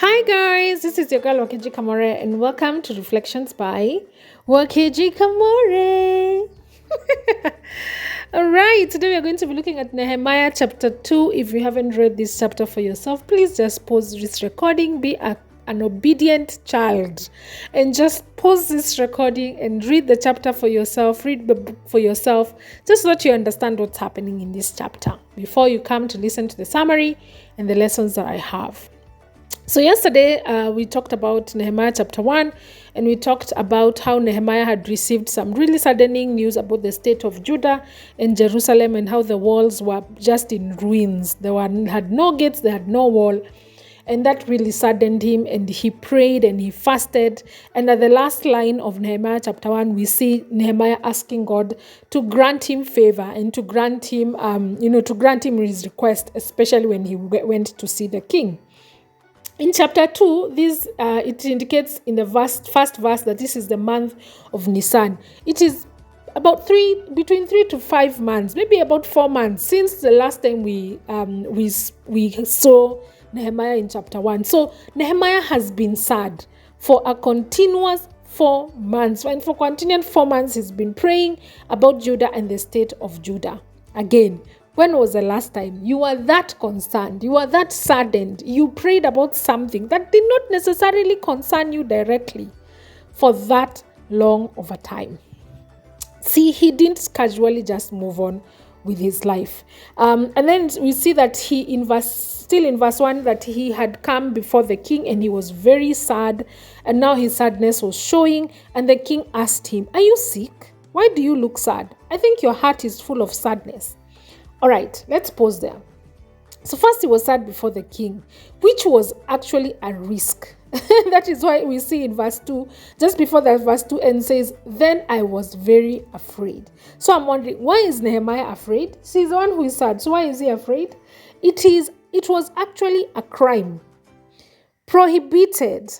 Hi guys, this is your girl Wakeji Kamore and welcome to Reflections by Wakeji Kamore. All right, today we are going to be looking at Nehemiah chapter 2. If you haven't read this chapter for yourself, please just pause this recording, an obedient child, and just pause this recording and read the chapter for yourself, read the book for yourself, just so that you understand what's happening in this chapter before you come to listen to the summary and the lessons that I have. So yesterday we talked about Nehemiah chapter 1, and we talked about how Nehemiah had received some really saddening news about the state of Judah and Jerusalem and how the walls were just in ruins. Had no gates, they had no wall. And that really saddened him, and he prayed and he fasted. And at the last line of Nehemiah chapter 1, we see Nehemiah asking God to grant him favor and to grant him, his request, especially when he went to see the king. In chapter 2, it indicates in the first verse that this is the month of Nisan. It is about between 3 to 5 months, maybe about 4 months since the last time we saw Nehemiah in chapter 1. So Nehemiah has been sad for a continuous 4 months. And for continued 4 months, he's been praying about Judah and the state of Judah. Again, when was the last time you were that concerned, you were that saddened, you prayed about something that did not necessarily concern you directly for that long of a time? See, he didn't casually just move on with his life. And then we see that still in verse 1, that he had come before the king and he was very sad, and now his sadness was showing, and the king asked him, "Are you sick? Why do you look sad? I think your heart is full of sadness." All right, let's pause there. So first he was sad before the king, which was actually a risk. That is why we see in verse 2, just before that verse 2 ends, says, "Then I was very afraid." So I'm wondering, why is Nehemiah afraid? So he's the one who is sad. So why is he afraid? It was actually a crime prohibited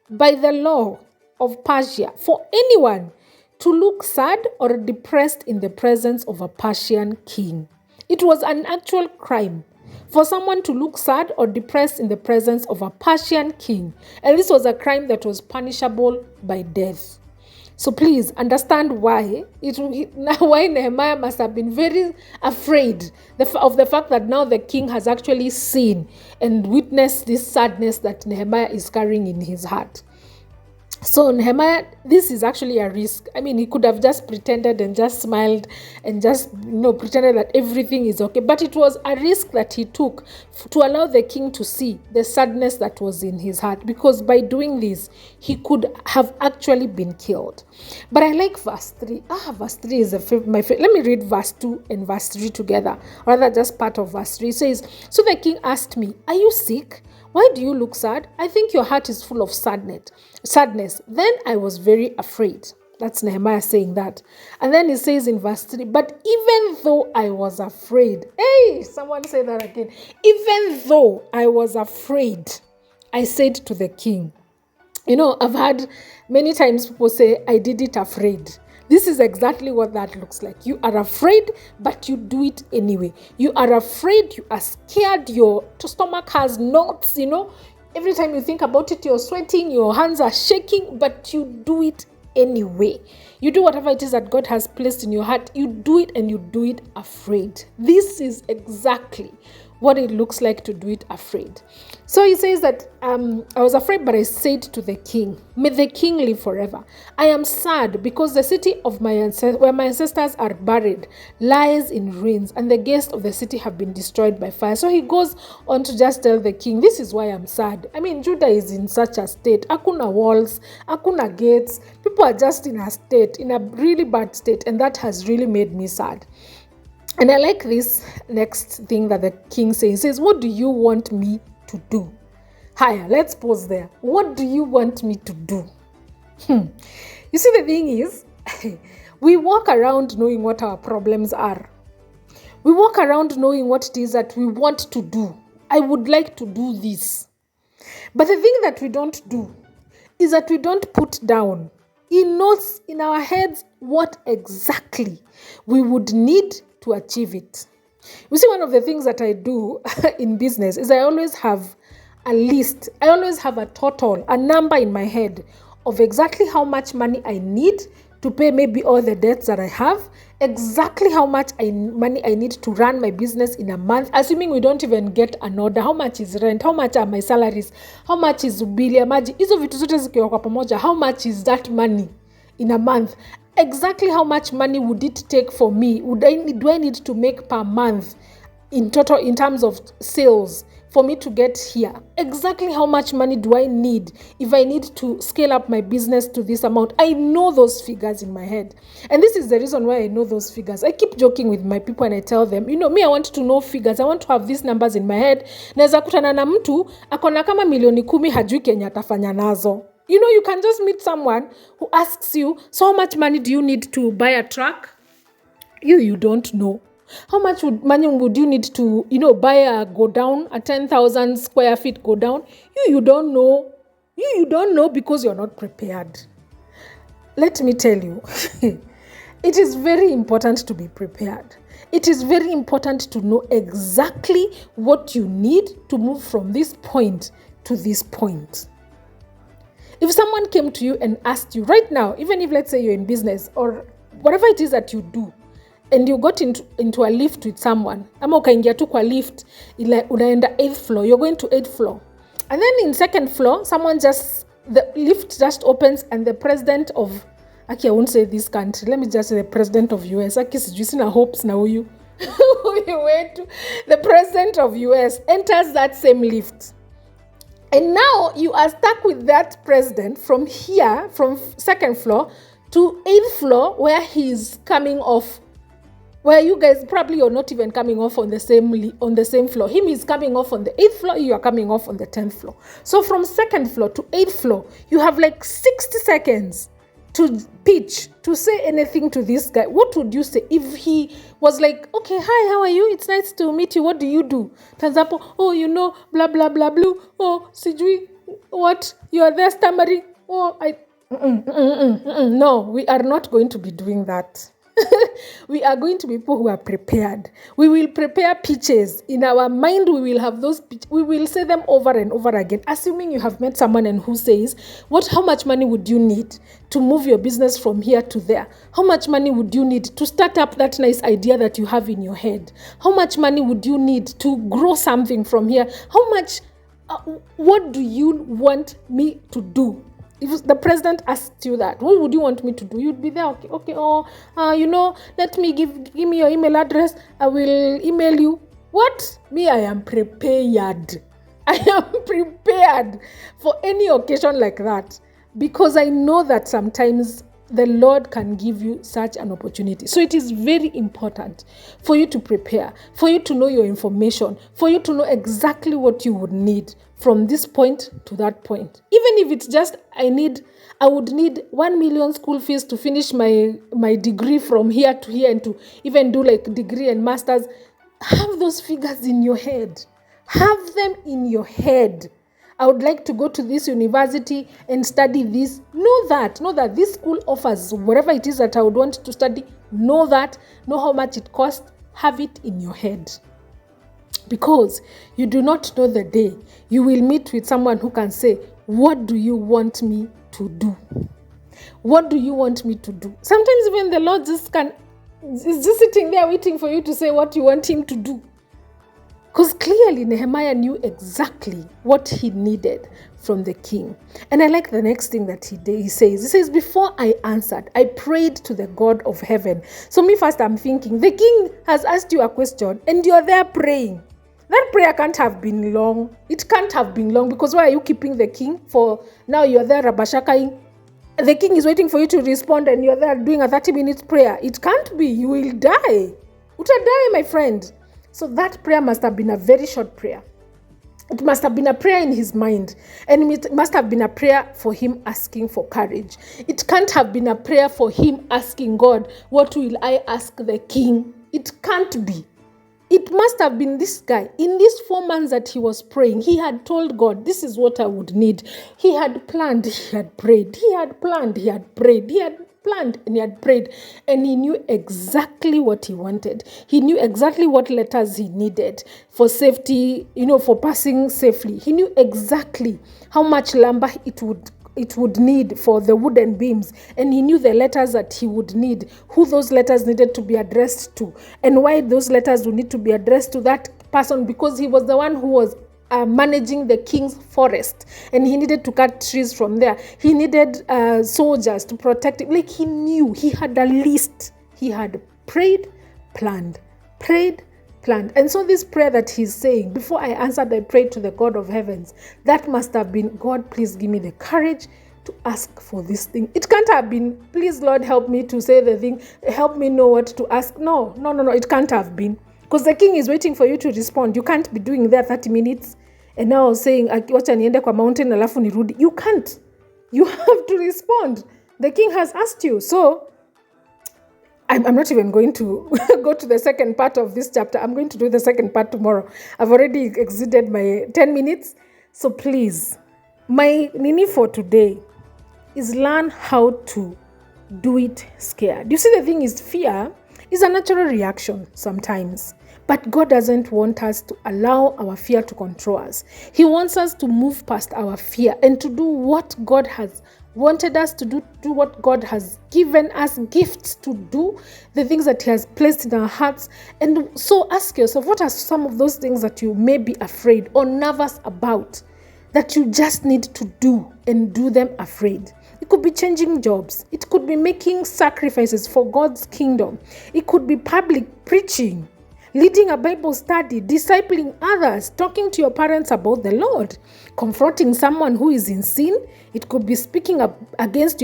by the law of Persia for anyone to look sad or depressed in the presence of a Persian king. It was an actual crime for someone to look sad or depressed in the presence of a Persian king. And this was a crime that was punishable by death. So please understand why Nehemiah must have been very afraid of the fact that now the king has actually seen and witnessed this sadness that Nehemiah is carrying in his heart. So Nehemiah, this is actually a risk. I mean, he could have just pretended and just smiled and just pretended that everything is okay. But it was a risk that he took to allow the king to see the sadness that was in his heart, because by doing this, he could have actually been killed. But I like verse 3. Verse 3 is my favorite. Let me read verse 2 and verse 3 together, or rather just part of verse 3. It says, "So the king asked me, 'Are you sick? Why do you look sad? I think your heart is full of sadness. Then I was very afraid." That's Nehemiah saying that. And then he says in verse 3, "But even though I was afraid," hey, someone say that again. "Even though I was afraid, I said to the king." I've had many times people say, "I did it afraid." This is exactly what that looks like. You are afraid, but you do it anyway. You are afraid, you are scared, your stomach has knots, Every time you think about it, you're sweating, your hands are shaking, but you do it anyway. You do whatever it is that God has placed in your heart. You do it, and you do it afraid. This is exactly what it looks like to do it afraid. So he says that I was afraid, but I said to the king, "May the king live forever. I am sad because the city of where my ancestors are buried lies in ruins, and the gates of the city have been destroyed by fire." So he goes on to just tell the king, "This is why I'm sad. I mean, Judah is in such a state. Hakuna walls, hakuna gates. People are just in a really bad state, and that has really made me sad." And I like this next thing that the king says. He says, "What do you want me to do?" Higher, let's pause there. What do you want me to do? You see, the thing is, we walk around knowing what our problems are. We walk around knowing what it is that we want to do. I would like to do this. But the thing that we don't do is that we don't put down in notes in our heads what exactly we would need to achieve it. You see, one of the things that I do in business is I always have a list. I always have a total, a number in my head of exactly how much money I need to pay maybe all the debts that I have, exactly how much money I need to run my business in a month, assuming we don't even get an order. How much is rent? How much are my salaries? How much is bill ya maji? Hizo vitu zote zikiwa kwa pamoja, how much is that money in a month? Exactly how much money would it take for me? Do I need to make per month in total in terms of sales for me to get here? Exactly how much money do I need if I need to scale up my business to this amount? I know those figures in my head. And this is the reason why I know those figures. I keep joking with my people and I tell them, me, I want to know figures. I want to have these numbers in my head. Naweza kutana na mtu akona kama milioni 10 hajui Kenya atafanya nazo. You can just meet someone who asks you, so how much money do you need to buy a truck? You don't know. How much money would you need to, buy a 10,000 square feet go down? You don't know. You don't know because you're not prepared. Let me tell you, it is very important to be prepared. It is very important to know exactly what you need to move from this point to this point. If someone came to you and asked you right now, even if let's say you're in business or whatever it is that you do, and you got into a lift with someone, ama ukaingia tu kwa lift, unaenda 8th floor, you're going to 8th floor. And then in 2nd floor, the lift just opens and the president of, I won't say this country, let me just say the president of US, sijui sina hopes na huyu, the president of US enters that same lift. And now you are stuck with that president from here, from 2nd floor to 8th floor, where he's coming off, where you guys probably are not even coming off on the same floor. Him is coming off on the 8th floor, you are coming off on the 10th floor. So from 2nd floor to 8th floor, you have like 60 seconds to pitch, to say anything to this guy. What would you say if he was like, okay, hi, how are you? It's nice to meet you. What do you do? For example, blah, blah, blah, blue. Oh, sijui, what? You are there stammering. Oh, No, we are not going to be doing that. We are going to be people who are prepared. We will prepare pitches. In our mind, we will have those pitches. We will say them over and over again. Assuming you have met someone and who says, how much money would you need to move your business from here to there? How much money would you need to start up that nice idea that you have in your head? How much money would you need to grow something from here? How much, what do you want me to do? If the president asked you that, what would you want me to do? You'd be there, okay, let me give me your email address. I will email you. What? Me, I am prepared. I am prepared for any occasion like that, because I know that sometimes the Lord can give you such an opportunity. So it is very important for you to prepare, for you to know your information, for you to know exactly what you would need from this point to that point. Even if it's just, I would need 1 million school fees to finish my degree from here to here, and to even do like degree and masters. Have those figures in your head. Have them in your head. I would like to go to this university and study this. Know that this school offers whatever it is that I would want to study. Know how much it costs. Have it in your head. Because you do not know the day you will meet with someone who can say, what do you want me to do? What do you want me to do? Sometimes even the Lord is just sitting there waiting for you to say what you want him to do. Because clearly Nehemiah knew exactly what he needed from the king. And I like the next thing that he says, before I answered, I prayed to the God of heaven. So me first, I'm thinking, the king has asked you a question and you're there praying. That prayer can't have been long. It can't have been long, because why are you keeping the king for? Now you're there rabashakaing. The king is waiting for you to respond and you're there doing a 30-minute prayer. It can't be. You will die. Uta die, my friend. So that prayer must have been a very short prayer. It must have been a prayer in his mind. And it must have been a prayer for him asking for courage. It can't have been a prayer for him asking God, what will I ask the king? It can't be. it must have been this guy. In these 4 months that he was praying, he had told God, this is what I would need. He had planned, he had prayed. He had planned, he had prayed. He had planned and he had prayed. And he knew exactly what he wanted. He knew exactly what letters he needed for safety, for passing safely. He knew exactly how much lumber it would need for the wooden beams, and he knew the letters that he would need, who those letters needed to be addressed to, and why those letters would need to be addressed to that person, because he was the one who was managing the king's forest, and he needed to cut trees from there. He needed soldiers to protect him. Like, he knew, he had a list. He had prayed, planned. And so this prayer that he's saying, before I answered, I prayed to the God of heavens. That must have been, God, please give me the courage to ask for this thing. It can't have been, please, Lord, help me to say the thing. Help me know what to ask. No. It can't have been. Because the king is waiting for you to respond. You can't be doing there 30 minutes and now saying, wacha niende kwa mountain alafu nirudi. You can't. You have to respond. The king has asked you. So, I'm not even going to go to the second part of this chapter. I'm going to do the second part tomorrow. I've already exceeded my 10 minutes. So please, my nini for today is learn how to do it scared. You see, the thing is, fear is a natural reaction sometimes. But God doesn't want us to allow our fear to control us. He wants us to move past our fear and to do what God has wanted us to do what God has given us gifts to do, the things that he has placed in our hearts. And so ask yourself, what are some of those things that you may be afraid or nervous about that you just need to do and do them afraid? It could be changing jobs. It could be making sacrifices for God's kingdom. It could be public preaching, leading a Bible study, discipling others, talking to your parents about the Lord, confronting someone who is in sin. It could be speaking up against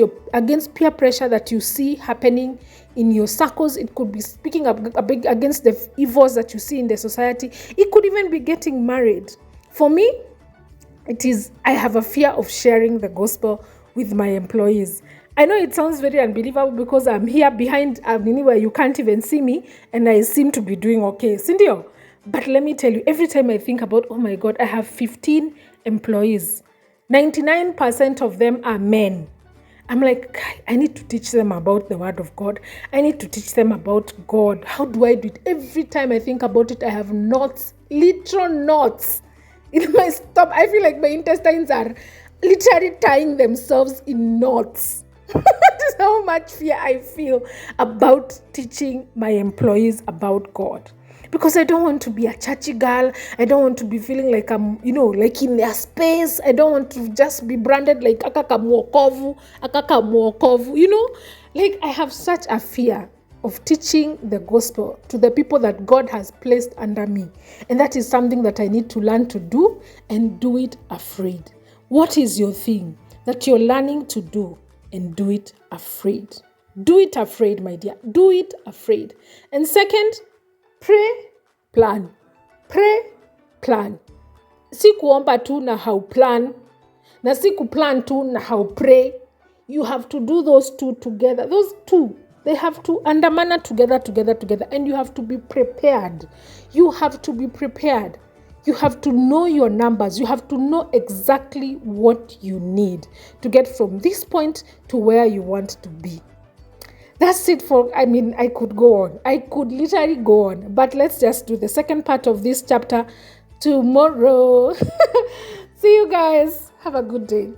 peer pressure that you see happening in your circles. It could be speaking up against the evils that you see in the society. It could even be getting married. For me, I have a fear of sharing the gospel with my employees. I know it sounds very unbelievable because I'm here behind where you can't even see me and I seem to be doing okay. Sindio? But let me tell you, every time I think about, oh my God, I have 15 employees. 99% of them are men. I'm like, I need to teach them about the word of God. I need to teach them about God. How do I do it? Every time I think about it, I have knots, literal knots in my stomach. I feel like my intestines are literally tying themselves in knots. That is how much fear I feel about teaching my employees about God. Because I don't want to be a churchy girl. I don't want to be feeling like I'm, like in their space. I don't want to just be branded like akaka mwokovu. Like I have such a fear of teaching the gospel to the people that God has placed under me. And that is something that I need to learn to do and do it afraid. What is your thing that you're learning to do and do it afraid? Do it afraid, my dear. Do it afraid. And second, pray, plan. Pray, plan. Si kuomba tu na hauplan, na si kuplan tu na haupray. You have to do those two together. Those two, they have to andamana together. And you have to be prepared. You have to be prepared. You have to know your numbers. You have to know exactly what you need to get from this point to where you want to be. That's it I could go on. I could literally go on. But let's just do the second part of this chapter tomorrow. See you guys. Have a good day.